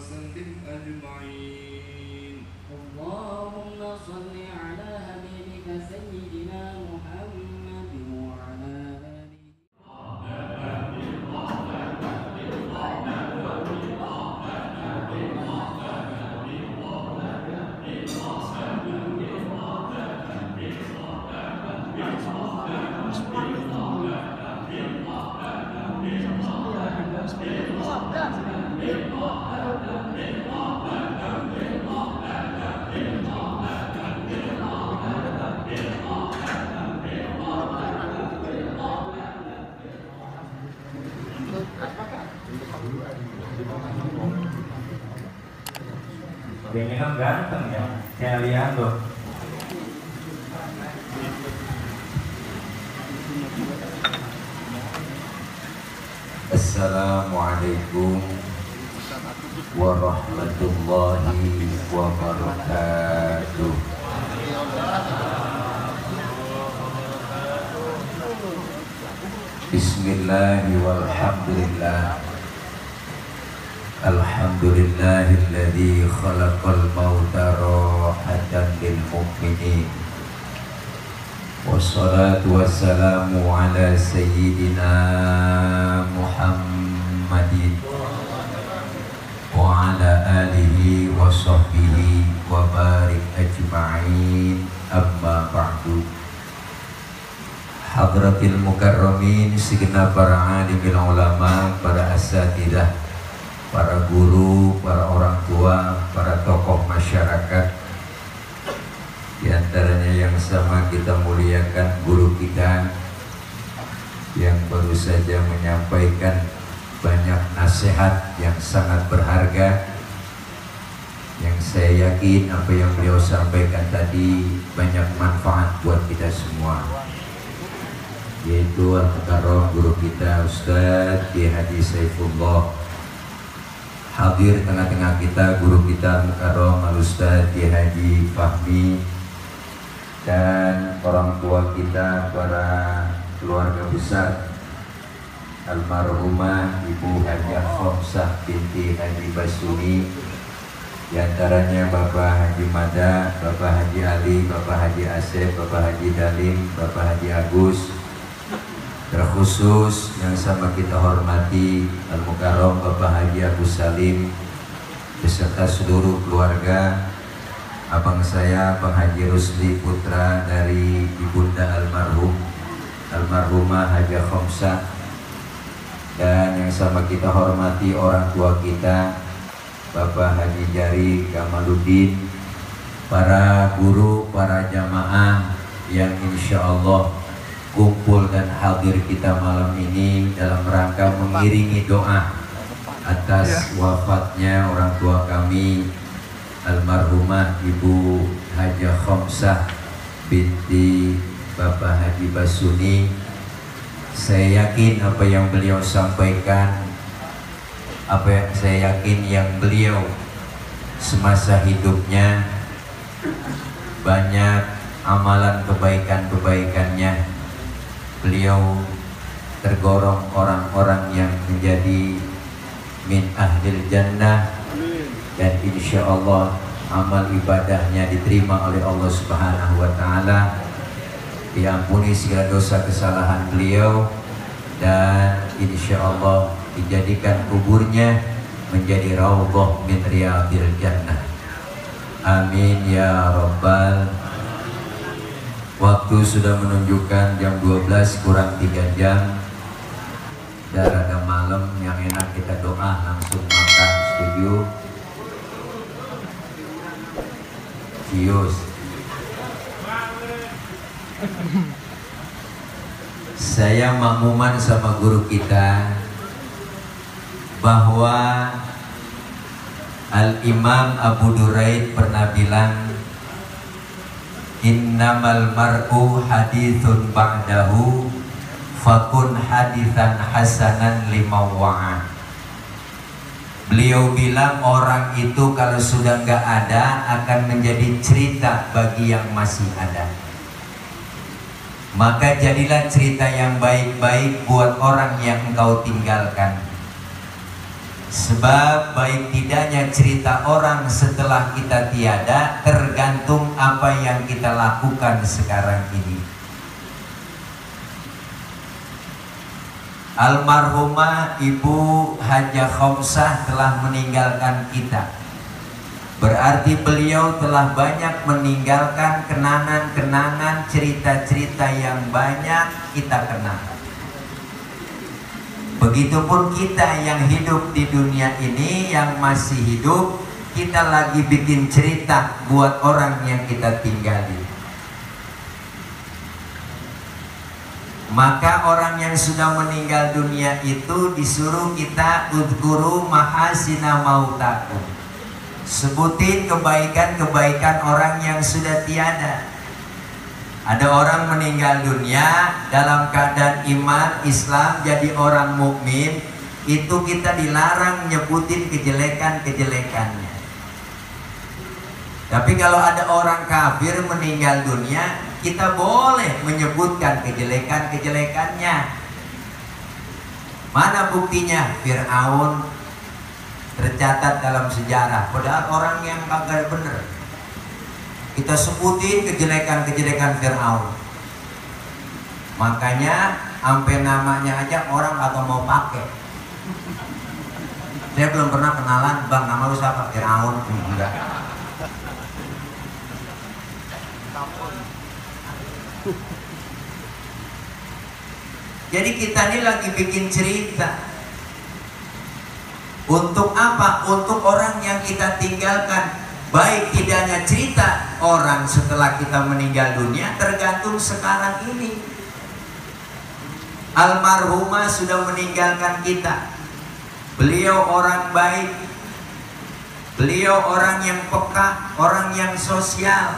وسلم أجمعين. اللهم صل على حبيبك سيدنا محمد وعلى آله. Ini kan ganteng ya, saya lihat loh. Assalamualaikum warahmatullahi wabarakatuh. Bismillahirrahmanirrahim. Walhamdulillah. Alhamdulillahilladzi khalaqal mauta rahatan lil mu'minin. Wassalatu wassalamu ala sayyidina Muhammadin wa ala alihi wa sahbihi wa barik ajma'in. Amma ba'du. Hadratil mukarramin, segenap para alimil ulama, para asatidah, para guru, para orang tua, para tokoh masyarakat. Di antaranya yang sama kita muliakan guru kita yang baru saja menyampaikan banyak nasihat yang sangat berharga, yang saya yakin apa yang beliau sampaikan tadi banyak manfaat buat kita semua, yaitu Al-Mukarram guru kita Ustadz Kiai Haji Saifullah. Hadir tengah-tengah kita guru kita Mukarram Al-Ustadz Kiai Haji Fahmi, dan orang tua kita, para keluarga besar almarhumah Ibu Hajah Khomsah binti Haji Basuni, di antaranya Bapak Haji Mada, Bapak Haji Ali, Bapak Haji Asep, Bapak Haji Dalim, Bapak Haji Agus. Terkhusus yang sama kita hormati Al-Mukarram Bapak Haji Agus Salim beserta seluruh keluarga, abang saya Bang Haji Rusli, putra dari ibunda almarhumah Hajah Khomsah, dan yang sama kita hormati orang tua kita Bapak Haji Jari Kamaluddin, para guru, para jamaah yang insya Allah kumpul dan hadir kita malam ini dalam rangka mengiringi doa atas wafatnya orang tua kami almarhumah Ibu Hajah Khomsah binti Bapak Haji Basuni. Saya yakin apa yang beliau sampaikan, saya yakin yang beliau semasa hidupnya banyak amalan kebaikan-kebaikannya. Beliau tergolong orang-orang yang menjadi min ahlil jannah, dan insya Allah amal ibadahnya diterima oleh Allah Subhanahu wa Ta'ala, diampuni segala dosa kesalahan beliau, dan insya Allah dijadikan kuburnya menjadi raudhah min riyadil jannah. Amin ya rabbal. Waktu sudah menunjukkan jam 12 kurang 3 jam. Dan ada malam yang enak kita doa langsung makan. Setuju? Cius. Saya makmuman sama guru kita bahwa Al-Imam Abu Duraid pernah bilang, innamal mar'u hadithun ba'dahu fakun hadithan hasanan limawwa'a. Beliau bilang orang itu kalau sudah nggak ada akan menjadi cerita bagi yang masih ada. Maka jadilah cerita yang baik-baik buat orang yang engkau tinggalkan. Sebab baik tidaknya cerita orang setelah kita tiada tergantung apa yang kita lakukan sekarang ini. Almarhumah Ibu Hajah Khomsah telah meninggalkan kita. Berarti beliau telah banyak meninggalkan kenangan-kenangan, cerita-cerita yang banyak kita kenal. Begitupun kita yang hidup di dunia ini, yang masih hidup, kita lagi bikin cerita buat orang yang kita tinggali. Maka orang yang sudah meninggal dunia itu disuruh kita udhkuru mahasina mautakum. Sebutin kebaikan-kebaikan orang yang sudah tiada. Ada orang meninggal dunia dalam keadaan iman Islam, jadi orang mukmin, itu kita dilarang nyebutin kejelekan-kejelekannya. Tapi kalau ada orang kafir meninggal dunia, kita boleh menyebutkan kejelekan-kejelekannya. Mana buktinya? Fir'aun tercatat dalam sejarah, padahal orang yang kagak bener. Kita sebutin kejelekan-kejelekan Fir'aun. Makanya sampai namanya aja orang kagak mau pakai. Saya belum pernah kenalan, bang nama lu siapa? Fir'aun. Enggak. Jadi kita ini lagi bikin cerita. Untuk apa? Untuk orang yang kita tinggalkan. Baik tidaknya cerita orang setelah kita meninggal dunia tergantung sekarang ini. Almarhumah sudah meninggalkan kita. Beliau orang baik. Beliau orang yang peka, orang yang sosial.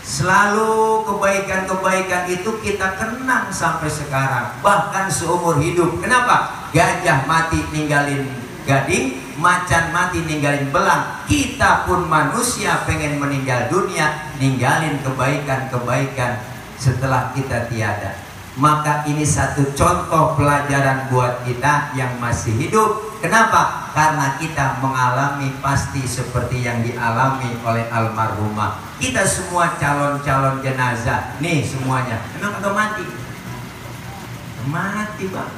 Selalu kebaikan-kebaikan itu kita kenang sampai sekarang, bahkan seumur hidup. Kenapa? Gajah mati ninggalin gading, macan mati ninggalin belang. Kita pun manusia pengen meninggal dunia, ninggalin kebaikan-kebaikan setelah kita tiada. Maka ini satu contoh pelajaran buat kita yang masih hidup. Kenapa? Karena kita mengalami pasti seperti yang dialami oleh almarhumah. Kita semua calon-calon jenazah nih semuanya. Emang udah mati? Mati bang.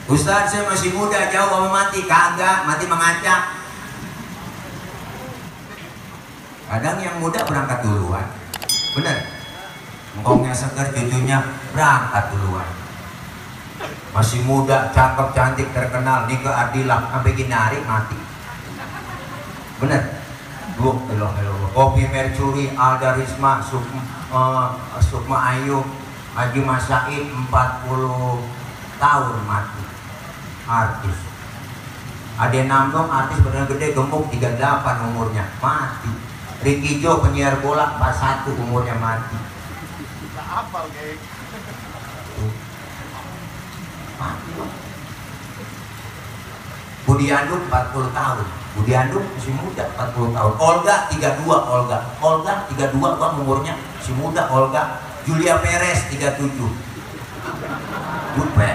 Ustaz saya masih muda, jauh sama mati. Kagak, mati mengacak. Kadang yang muda berangkat duluan. Bener, engkongnya seger, cucunya berangkat duluan. Masih muda, cakep, cantik, terkenal, nih ke Adilah, sampai ginari mati. Bener. Kopi Mercuri, Alda Risma, Sukma Ayu, Haji Masaid 40 tahun mati. Artis. Ade Namdong artis benar gede, gemuk, 38 umurnya mati. Ricky Jo penyiar bola 41 umurnya mati. Tidak hafal kayak. Mati. Budi Anduk 40 tahun. Budi Anduk masih muda 40 tahun. Olga 32 Olga 32 bang umurnya masih muda Olga. Julia Perez 37. Bupe.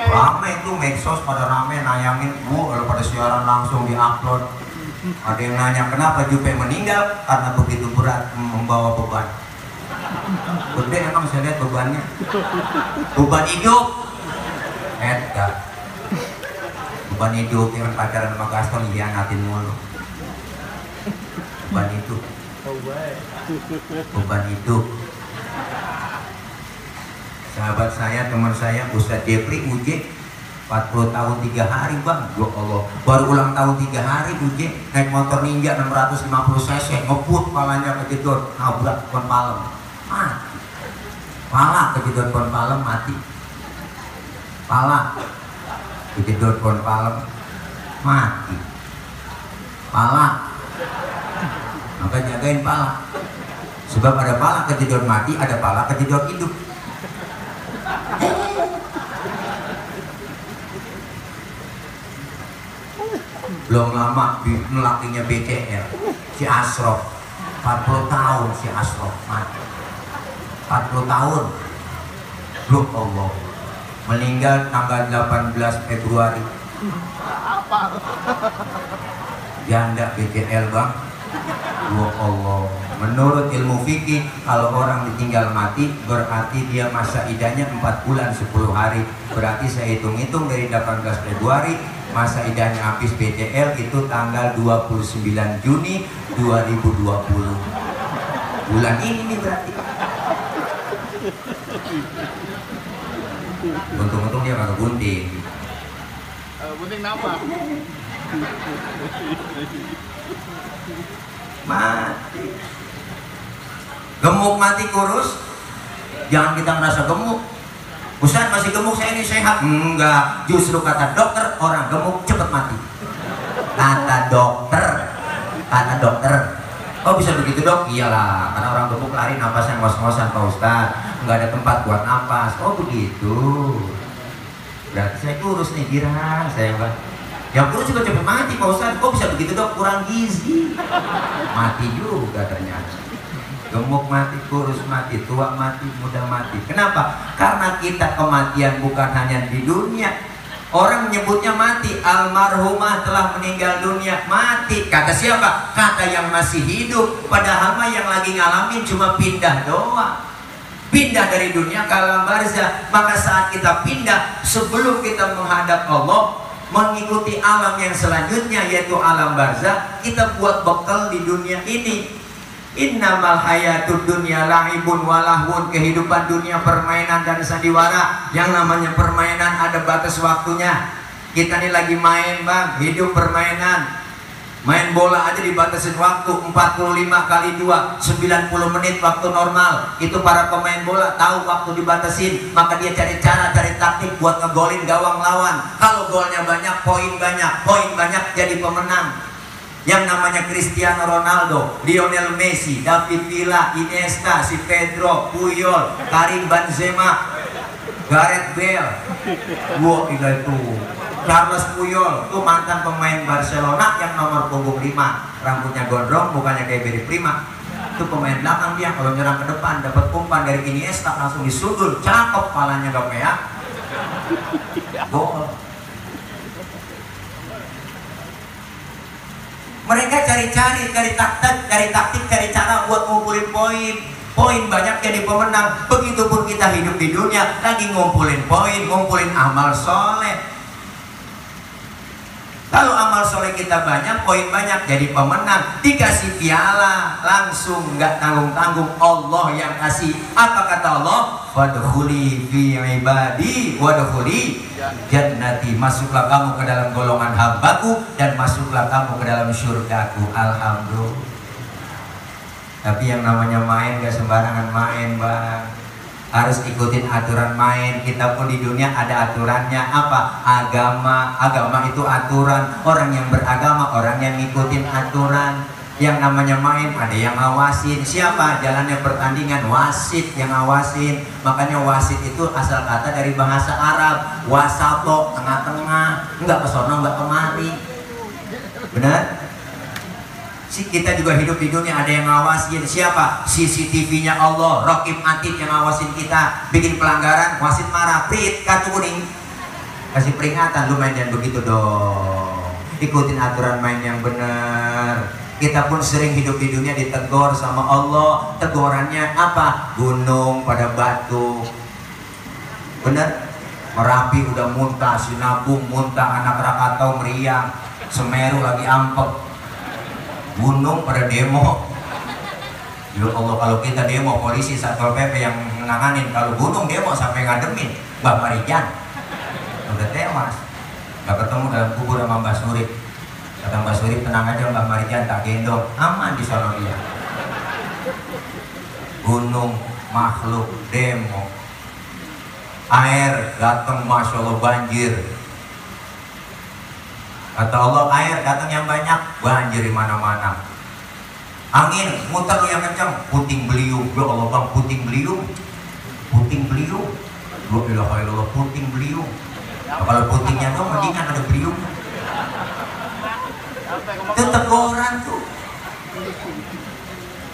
Rame itu medsos pada rame nayangin kalau pada siaran langsung diupload. Ada yang nanya kenapa Jupe meninggal? Karena begitu berat membawa beban. Gede emang saya lihat bebannya. Beban hidup. Edgar. Beban hidup yang pacaran sama Gaston hianatin mulu. Beban hidup. Beban hidup. Sahabat saya, teman saya, Ustadz Jepri Uje 40 tahun 3 hari bang. Ya Allah, baru ulang tahun 3 hari Uje naik motor Ninja 650 cc, ngebut palanya kejedot, nabrak pohon palem, mati. Pala kejedot pohon palem mati. Pala kejedot pohon palem mati. Pala, maka jagain pala. Sebab ada pala kejedot mati, ada pala kejedot hidup. Belum lama melakinya BCL si Asrof 40 tahun si Asrof mati. 40 tahun Loh Allah, meninggal tanggal 18 Februari. Janda BTL bang. Loh Allah, menurut ilmu fikih kalau orang ditinggal mati berarti dia masa idahnya 4 bulan 10 hari. Berarti saya hitung-hitung dari 18 Februari masa idahnya habis BTL itu tanggal 29 Juni 2020. Bulan ini nih berarti. Untung-untung dia kagak gunting. Gunting nama. Mati. Gemuk mati kurus. Jangan kita merasa gemuk. Ustaz masih gemuk, saya ini sehat. Enggak, justru kata dokter orang gemuk cepat mati. Kata dokter. Oh bisa begitu dok? Iyalah, karena orang gemuk lari napasnya ngos-ngosan Pak Ustaz. Enggak ada tempat buat napas. Oh begitu. Berarti saya kurus nih, girang saya Pak. Yang kurus juga cepat mati Pak Ustaz. Oh bisa begitu dok? Kurang gizi. Mati juga ternyata. Gemuk mati, kurus mati, tua mati, muda mati. Kenapa? Karena kita kematian bukan hanya di dunia. Orang menyebutnya mati, almarhumah telah meninggal dunia, mati. Kata siapa? Kata yang masih hidup. Padahal mah yang lagi ngalamin cuma pindah doang. Pindah dari dunia ke alam barzah. Maka saat kita pindah, sebelum kita menghadap Allah, mengikuti alam yang selanjutnya yaitu alam barzah, kita buat bekal di dunia ini. Innamal hayatud dunya la'ibun walahun. Kehidupan dunia permainan dan sandiwara. Yang namanya permainan ada batas waktunya. Kita ini lagi main bang, hidup permainan. Main bola aja dibatasin waktu 45 kali 2 90 menit waktu normal. Itu para pemain bola tahu waktu dibatasin, maka dia cari cara, cari taktik buat ngegolin gawang lawan. Kalau golnya banyak, poin banyak jadi pemenang. Yang namanya Cristiano Ronaldo, Lionel Messi, David Villa, Iniesta, si Pedro, Puyol, Karim Benzema, Gareth Bale, itu Carlos Puyol, itu mantan pemain Barcelona yang nomor punggung 5, rambutnya gondrong, bukannya kayak Beri Prima. Itu pemain belakang dia, kalau nyerang ke depan dapat umpan dari Iniesta langsung disundul, cakep, palanya gak peak, gol. Mereka cari taktik, cari cara buat ngumpulin poin banyak jadi pemenang. Begitupun kita hidup di dunia lagi ngumpulin poin, ngumpulin amal soleh. Kalau amal soleh kita banyak, poin banyak jadi pemenang. Dikasih piala langsung, nggak tanggung-tanggung, Allah yang kasih. Apa kata Allah? Wadkhuli fi ibadi wadkhuli jannati. Masuklah kamu ke dalam golongan hambaku dan masuklah kamu ke dalam surgaku. Alhamdulillah. Tapi yang namanya main gak sembarangan main bang. Harus ikutin aturan main. Kita pun di dunia ada aturannya. Apa? Agama itu aturan. Orang yang beragama, orang yang ngikutin aturan. Yang namanya main ada yang ngawasin. Siapa? Jalannya pertandingan, wasit yang ngawasin. Makanya wasit itu asal kata dari bahasa Arab. Wasato, tengah-tengah, enggak kesono enggak kemari. Benar? Kita juga hidup di dunia ada yang ngawasin. Siapa? CCTV-nya Allah, Raqib Atid yang ngawasin kita. Bikin pelanggaran, wasit marah, prit, kartu kuning, kasih peringatan. Lu main jangan begitu dong. Ikutin aturan main yang benar. Kita pun sering hidup di dunia ditegur sama Allah. Tegurannya apa? Gunung pada batu. Benar? Merapi udah muntah, Sinabung muntah, Anak Rakatau meriang, Semeru lagi ampek. Gunung pada demo. Ya Allah, kalau kita demo polisi Satpol PP yang menanganin. Kalau gunung demo sampai ngademin Mbak Marijan udah tewas. Gak ketemu dalam kubur sama Mbak Surip. Kata Mbak Surip, tenang aja Mbak Marijan, tak gendong, aman di sana dia. Gunung makhluk demo. Air datang, Masya Allah banjir. Kata Allah, air datang yang banyak, banjir di mana-mana. Angin muter yang kencang, puting beliung. Ya Allah bang, puting beliung. La ilaha illallah, puting beliung. Nah, kalau putingnya dong, mendingan ada beliung. Itu teguran tuh.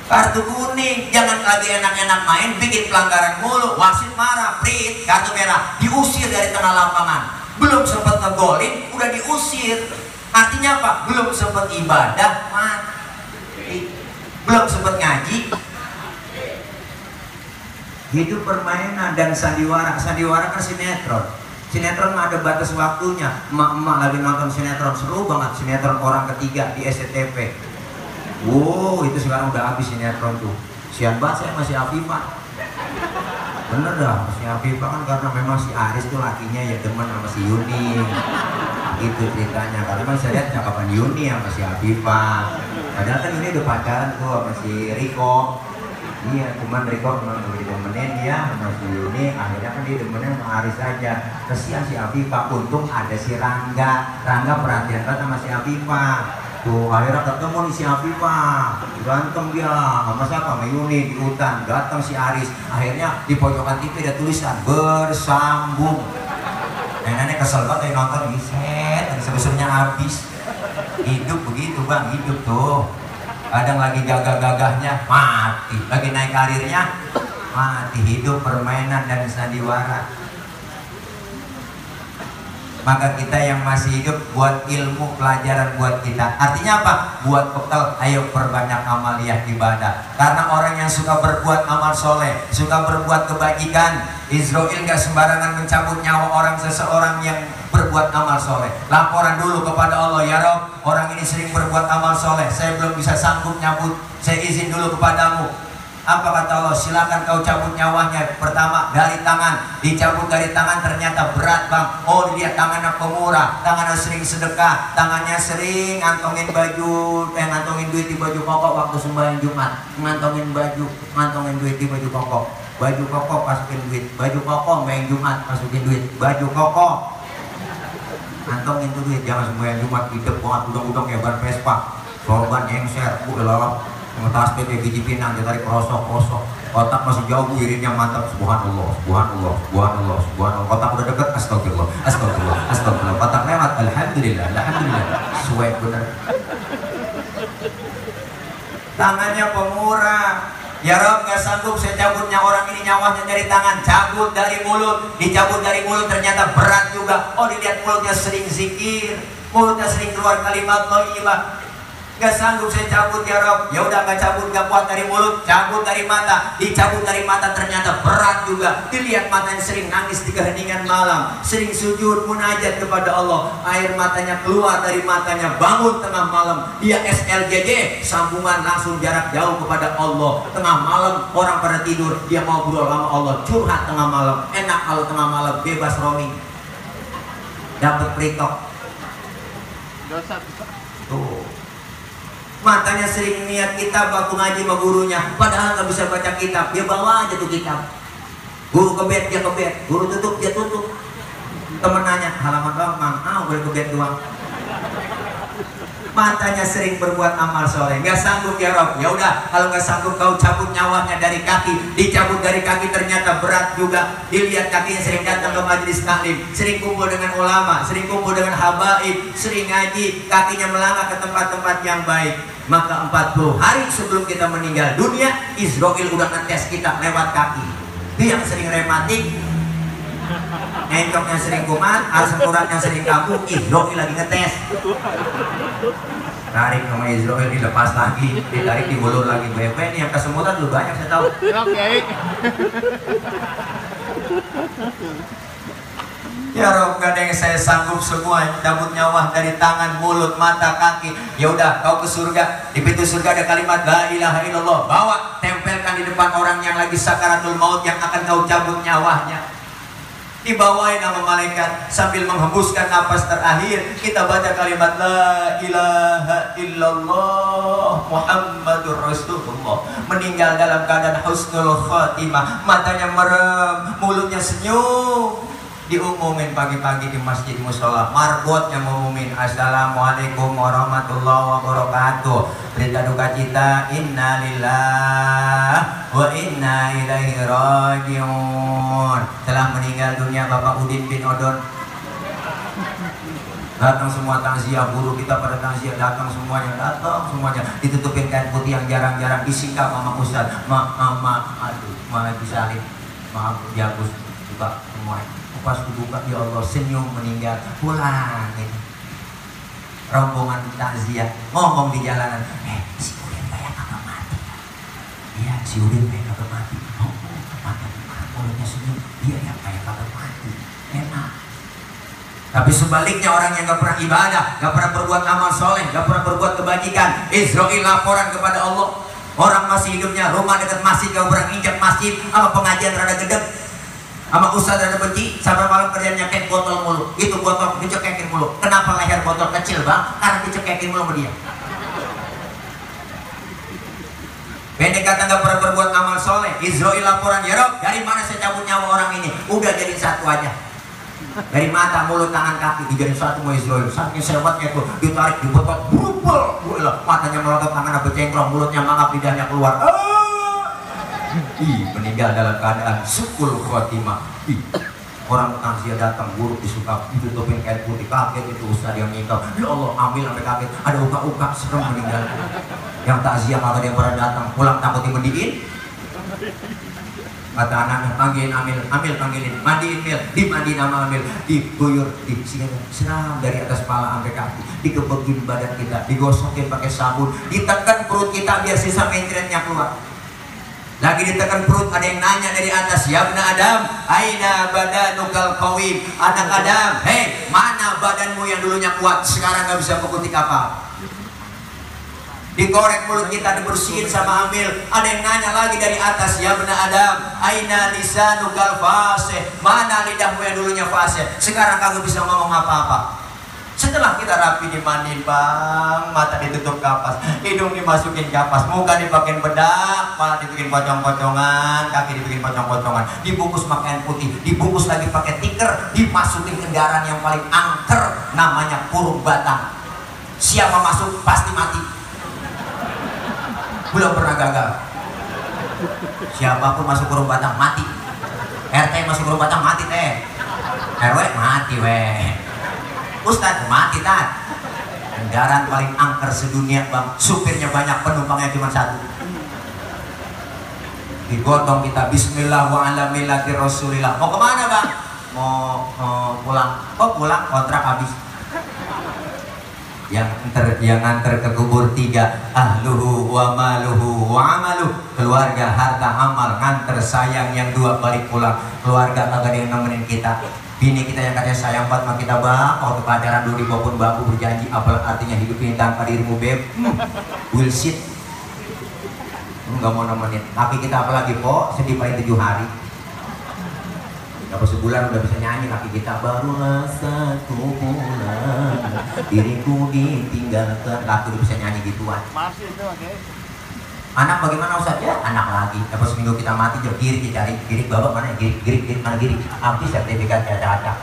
Kartu kuning, jangan lagi enak-enak main, bikin pelanggaran mulu, wasit marah, prit, kartu merah, diusir dari tengah lapangan. Belum sempat ngegolin, udah diusir. Artinya apa? Belum sempat ibadah, mati. Belum sempat ngaji. Hidup permainan dan sandiwara. Sandiwara kan sinetron. Sinetron mah ada batas waktunya. Emak-emak lagi nonton sinetron, seru banget. Sinetron Orang Ketiga di SCTV. Wow, itu sekarang udah habis sinetron tuh. Sian banget saya masih Afifah. Bener dah, masih Afifah kan karena memang si Aris tuh lakinya ya demen sama si Yuni. Gitu ceritanya. Karena memang saya lihat cakapan Yuni sama si Afifah. Padahal kan Yuni udah pacaran tuh sama si Riko. Iya, cuman Riko memang udah demenin dia sama si Yuni. Akhirnya kan dia demenin sama Aris aja. Kesian si Afifah, untung ada si Rangga. Rangga perhatian banget sama si Afifah. Tuh akhirnya ketemu nih si Afifah, berantem dia sama siapa? Sama Yuni di hutan. Datang si Aris, akhirnya di pojokan TV ada tulisan bersambung. Nenek kesel banget nonton, set, sebesarnya habis. Hidup begitu bang, hidup tuh. Kadang lagi gagah-gagahnya mati, lagi naik karirnya mati. Hidup permainan dan sandiwara. Maka kita yang masih hidup buat ilmu pelajaran buat kita. Artinya apa? Buat bekal, ayo perbanyak amaliyah ibadah. Karena orang yang suka berbuat amal soleh, suka berbuat kebajikan, Israel gak sembarangan mencabut nyawa orang seseorang yang berbuat amal soleh. Laporan dulu kepada Allah, ya Rob, orang ini sering berbuat amal soleh, saya belum bisa sanggup nyabut, saya izin dulu kepadamu. Apa kata Allah? Silakan kau cabut nyawanya. Pertama dari tangan, dicabut dari tangan ternyata berat bang. Oh dilihat tangannya pemurah, tangannya sering sedekah, tangannya sering ngantongin baju, ngantongin duit di baju koko waktu sembahyang Jumat, ngantongin baju, ngantongin duit di baju koko, baju koko masukin duit, baju koko sembahyang Jumat masukin duit, baju koko ngantongin tuh duit. Jangan sembahyang Jumat hidup banget udang-udang ya ban Vespa, sorban engser, bukan ngetas kayak biji pinang, dia tarik rosok-rosok, otak masih jauh, wiridnya mantap, subhanallah, subhanallah, subhanallah, subhanallah. Otak udah deket, astagfirullah, astagfirullah, astagfirullah. Otak lewat, alhamdulillah, alhamdulillah. Suwe bener. Tangannya pemurah. Ya Rob, gak sanggup saya cabutnya orang ini nyawanya dari tangan, cabut dari mulut, dicabut dari mulut ternyata berat juga. Oh dilihat mulutnya sering zikir, mulutnya sering keluar kalimat thayyibah. Gak sanggup saya cabut ya Rob. Ya udah gak cabut, gak kuat dari mulut, cabut dari mata, dicabut dari mata ternyata berat juga. Dilihat matanya sering nangis di keheningan malam, sering sujud munajat kepada Allah, air matanya keluar dari matanya, bangun tengah malam, dia SLJJ, sambungan langsung jarak jauh kepada Allah. Tengah malam orang pada tidur, dia mau ngobrol sama Allah, curhat tengah malam. Enak kalau tengah malam bebas roaming, dapat pritok. Dosa. Tuh. Matanya sering niat kitab waktu ngaji sama gurunya, padahal nggak bisa baca kitab, dia bawa aja tuh kitab. Guru kebet, dia kebet, guru tutup, dia tutup. Temen nanya, halaman doang, mang, boleh kebet doang. Matanya sering berbuat amal soleh, nggak sanggup ya Rob. Ya udah, kalau nggak sanggup kau cabut nyawanya dari kaki, dicabut dari kaki ternyata berat juga. Dilihat kakinya sering datang ke majelis taklim, sering kumpul dengan ulama, sering kumpul dengan habaib, sering ngaji, kakinya melangkah ke tempat-tempat yang baik. Maka 40 hari sebelum kita meninggal dunia, Israel udah ngetes kita lewat kaki. Dia yang sering rematik, encoknya sering kumat, asam uratnya sering kambuh, Israel lagi ngetes. Tarik sama Israel, dilepas lagi, ditarik diulur lagi. Bebe ini yang kesemutan lu banyak saya tahu. Oke. Ya Rob, gak ada yang saya sanggup semua, cabut nyawa dari tangan, mulut, mata, kaki. Ya udah, kau ke surga. Di pintu surga ada kalimat la ilaha illallah. Bawa, tempelkan di depan orang yang lagi sakaratul maut yang akan kau cabut nyawanya. Dibawain sama malaikat sambil menghembuskan napas terakhir, kita baca kalimat la ilaha illallah Muhammadur Rasulullah. Meninggal dalam keadaan husnul khatimah, matanya merem, mulutnya senyum. Diumumin pagi-pagi di masjid musola, marbotnya mengumumin assalamualaikum warahmatullahi wabarakatuh. Berita duka cita, innalillah wa inna ilaihi rajiun. Telah meninggal dunia Bapak Udin bin Odon. Datang semua takziah, guru kita pada takziah, datang semuanya, ditutupin kain putih yang jarang-jarang, disikap sama ustaz, aduh, disalib, maaf, dihapus, buka semua. Pas dibuka, ya Allah, senyum meninggal, pulangin. Rombongan takziah, ngomong di jalanan, si Udin kayak kagak mati. Iya, si Udin kayak kagak mati. Oh, mata mulutnya senyum, dia yang kayak kagak mati. Enak. Tapi sebaliknya orang yang gak pernah ibadah, gak pernah berbuat amal soleh, gak pernah berbuat kebajikan, Israel laporan kepada Allah. Orang masih hidupnya rumah dekat masjid, gak pernah injak masjid, sama pengajian rada gedeg, sama ustaz rada benci, sampai malam kerjanya nyekek botol mulu. Itu botol dicekekin mulu. Kenapa leher botol kecil bang? Karena dicekekin mulu sama dia. Pendek kata gak pernah berbuat amal soleh. Israel laporan, ya Rob, dari mana saya cabut nyawa orang ini? Udah jadi satu aja. Dari mata, mulut, tangan, kaki dijadiin satu mau Israel. Saking sehatnya tuh, ditarik, dibetot, berubah. Matanya melotot, tangannya bercengkrong, mulutnya mangap, lidahnya keluar. Meninggal dalam keadaan sukul khotimah. Orang takziah datang, guru disukap, ditutupin kain putih, kaget itu ustaz yang nyingkap. Ya Allah, ambil sampai kaget, ada uka-uka, serem meninggal. Yang takziah kagak dia pernah datang, pulang takut dimandiin. Kata anak, panggilin Amil panggilin, mandiin Mil, dimandiin sama Amil, diguyur, siram dari atas kepala sampai kaki, dikebekin badan kita, digosokin pakai sabun, ditekan perut kita biar sisa mencretnya keluar. Lagi ditekan perut, ada yang nanya dari atas, ya Ibn Adam, aina badanukal qawim. Anak Adam, hei, mana badanmu yang dulunya kuat, sekarang gak bisa mengutik apa? Dikorek mulut kita, dibersihin sama Amil. Ada yang nanya lagi dari atas, ya Ibn Adam, aina lisanukal fasih. Mana lidahmu yang dulunya fasih, sekarang kagak bisa ngomong apa-apa. Setelah kita rapi dimandiin bang, mata ditutup kapas, hidung dimasukin kapas, muka dipakein bedak, kepala dibikin pocong-pocongan, kaki dibikin pocong-pocongan, dibungkus pakaian putih, dibungkus lagi pakai tikar, dimasukin kendaraan yang paling angker, namanya kurung batang. Siapa masuk pasti mati. Belum pernah gagal. Siapapun masuk kurung batang mati. RT masuk kurung batang mati teh. RW mati weh. Ustadz mati tat. Kendaraan paling angker sedunia bang, supirnya banyak, penumpangnya cuma satu. Digotong kita, bismillah wa ala millati rasulillah. Mau kemana bang? Mau pulang. Oh pulang, kontrak habis. Yang nganter ke kubur 3, ahluhu wa maluhu wa amaluh. Keluarga, harta, amal, nganter. Sayang yang 2 balik pulang. Keluarga kagak ada yang nemenin kita. Bini kita yang katanya sayang banget sama kita bang, waktu pacaran dulu di bawah bambu berjanji, apalah artinya hidup ini tanpa dirimu beb. Bullshit. Nggak mau nemenin. Kaki kita apalagi po, sedih paling 7 hari. Dapat sebulan udah bisa nyanyi kaki kita. Barulah 1 bulan diriku ditinggalkan. Kaki udah bisa nyanyi gituan. Masih itu oke. Anak bagaimana Ustaz? Ya anak lagi. Dapat seminggu kita mati, jauh girik dicari. Girik babak mana? Girik mana girik? Habis sertifikat caca-caca.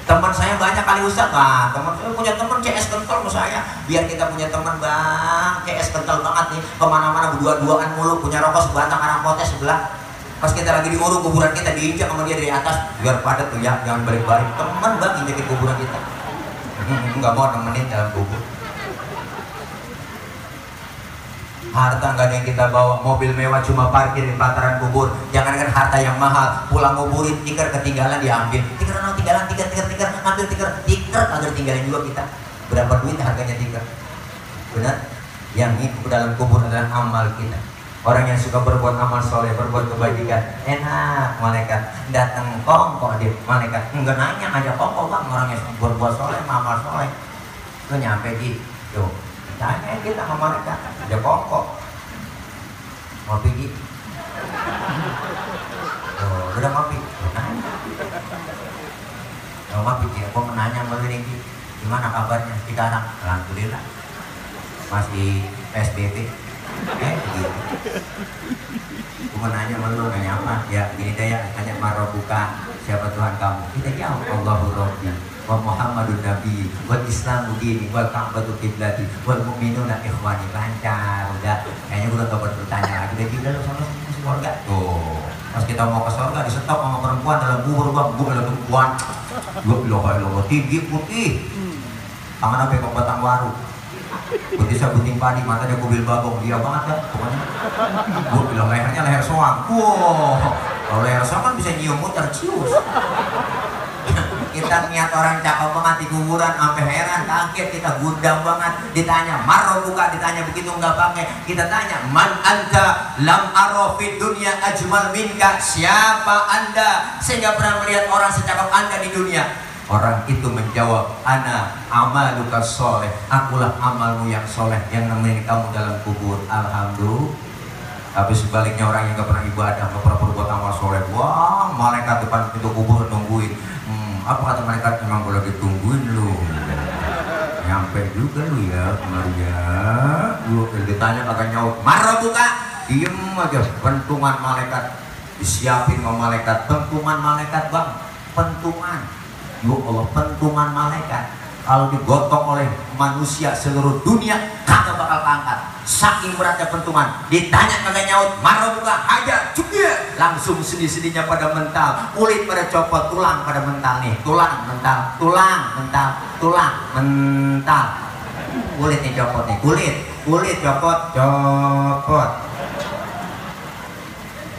Teman saya banyak kali Ustaz. Nah, teman saya punya teman CS kental sama saya. Biar kita punya teman bang, CS kental banget nih. Kemana-mana berdua-duaan mulu, punya rokok sebatang, arang potes sebelah. Pas kita lagi diuruk kuburan kita diinjak sama dia dari atas, biar padat tuh ya, jangan balik-balik. Teman bang injakin kuburan kita. Nggak mau nemenin dalam kubur. Harta nggak ada yang kita bawa, mobil mewah cuma parkir di pataran kubur. Jangankan harta yang mahal, pulang nguburin tikar ketinggalan diambil. Tikar ambil tikar kagak tinggalin juga kita. Berapa duit harganya tikar? Benar? Yang itu dalam kubur adalah amal kita. Orang yang suka berbuat amal soleh, berbuat kebajikan, enak. Malaikat datang kongkong dia, malaikat nggak nanya aja kongkong bang, orang yang berbuat soleh, amal soleh. Lu nyampe di tuh. Tanya kita sama mereka, ada kongkong mau pergi, udah ngopi, ngopi dia, aku menanya sama ini, gimana kabarnya sekarang? Alhamdulillah, masih PSBB, gitu. Aku menanya sama lu, nanya apa? Ya gini deh ya, tanya Marobuka, siapa Tuhan kamu? Kita jawab, Allahur Rabbi wa Muhammadun Nabi wal Islamu dini wal Ka'batu qiblati wal mu'minuna ikhwani. Lancar udah, kayaknya udah gak bertanya lagi. Udah juga lu sama surga tuh. Pas kita mau ke surga di stop sama perempuan dalam kubur bang, gue dalam perempuan Loh, tinggi putih. Tangan apa kok batang waru. Putih sabuting padi, matanya kubil babong, dia banget kan pokoknya. Gue bilang lehernya leher soang. Wow, kalau leher soang kan bisa nyium muter cius. Kita niat orang cakep banget di kuburan, sampai heran, kaget, kita gudang banget. Ditanya, marro buka, ditanya begitu nggak pakai. Kita tanya, man anta lam aro fid dunya ajmal minka. Siapa anda sehingga pernah melihat orang secakap anda di dunia? Orang itu menjawab, ana amaluka soleh, akulah amalmu yang soleh yang nemenin kamu dalam kubur. Alhamdulillah. Tapi sebaliknya orang yang gak pernah ibadah, gak pernah berbuat amal soleh, wah malaikat depan pintu kubur nungguin. Apa kata malaikat, memang gue lagi tungguin lu. Nyampe juga lu ya kemarin ya. Lu ditanya kagak nyaut, marah buka, diem aja. Pentungan malaikat disiapin sama malaikat, pentungan malaikat bang, pentungan. Ya Allah, pentungan malaikat kalau digotong oleh manusia seluruh dunia kagak bakal keangkat. Saking beratnya pentungan. Ditanya kagak nyaut, marah buka, hajar juga. Langsung sendi-sendinya pada mental, kulit pada copot, tulang pada mental nih. Tulang mental, tulang mental, tulang mental. Kulitnya copot nih, kulit copot.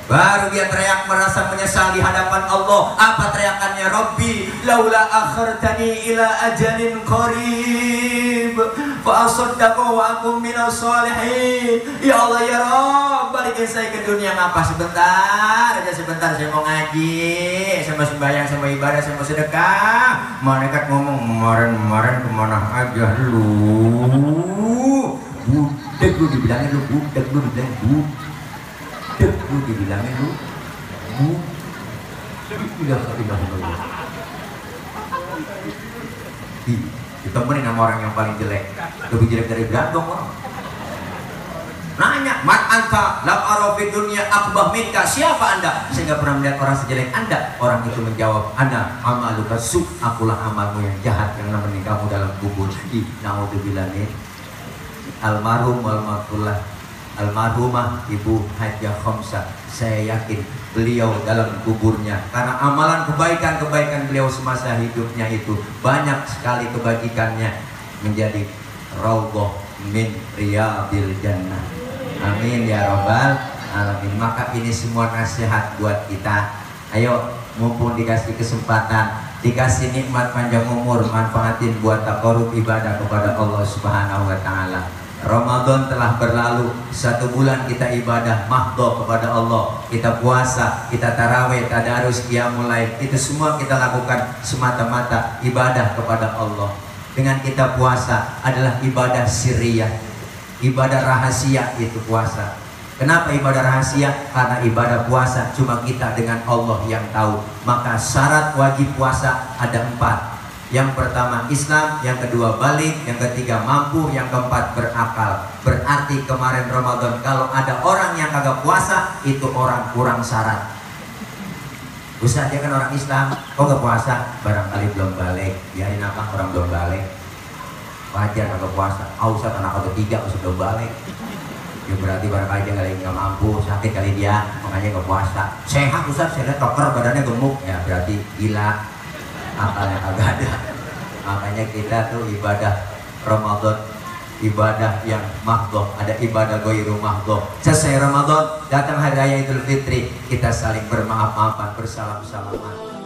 Baru dia teriak merasa menyesal di hadapan Allah. Apa teriakannya? Rabbi laula akhartani ila ajalin qarib fa asaddaqu wa akum minas sholihin. Ya Allah ya Rabb, balikin saya ke dunia. Ngapa sebentar aja, sebentar saya mau ngaji, saya mau sembahyang, saya mau ibadah, saya mau sedekah. Malaikat ngomong, kemarin kemana aja lu? Budak lu dibilangin, lu budak lu dibilangin budak. Lu dibilangin lu ditemenin sama orang yang paling jelek, lebih jelek dari berandong orang. Nanya, man anta lam arafi dunya akbah minka. Siapa anda sehingga pernah melihat orang sejelek anda? Orang itu menjawab, ana amaluka su, akulah amalmu yang jahat yang nemenin kamu dalam kubur. Naudzubillah min almarhum wal maghfurlah. Almarhumah Ibu Hajjah Khomsah, saya yakin beliau dalam kuburnya karena amalan kebaikan beliau semasa hidupnya itu banyak sekali kebajikannya menjadi raudhah min riyadil jannah. Amin ya rabbal alamin. Maka ini semua nasihat buat kita. Ayo, mumpung dikasih kesempatan, dikasih nikmat panjang umur, manfaatin buat taqarrub ibadah kepada Allah Subhanahu wa taala. Ramadan telah berlalu, 1 bulan kita ibadah mahdhah kepada Allah. Kita puasa, kita tarawih, tadarus, qiyamul lail. Itu semua kita lakukan semata-mata ibadah kepada Allah. Dengan kita puasa adalah ibadah sirriyah, ibadah rahasia itu puasa. Kenapa ibadah rahasia? Karena ibadah puasa cuma kita dengan Allah yang tahu. Maka syarat wajib puasa ada 4. Yang pertama Islam, yang kedua balik, yang ketiga mampu, yang keempat berakal. Berarti kemarin Ramadan kalau ada orang yang kagak puasa, itu orang kurang syarat. Ustaz, dia kan orang Islam, kok gak puasa? Barangkali belum balik. Biarin apa, orang belum balik. Wajar kagak puasa. Ustaz, anak ketiga Ustaz belum balik. Ya berarti barangkali dia gak mampu, sakit kali dia, makanya gak puasa. Sehat Ustaz, saya lihat dokter badannya gemuk. Ya berarti gila, akalnya kagak ada. Makanya kita tuh ibadah Ramadan, ibadah yang mahdhah, ada ibadah ghairu mahdhah. Selesai Ramadan, datang hari raya Idul Fitri, kita saling bermaaf-maafan, bersalam-salaman.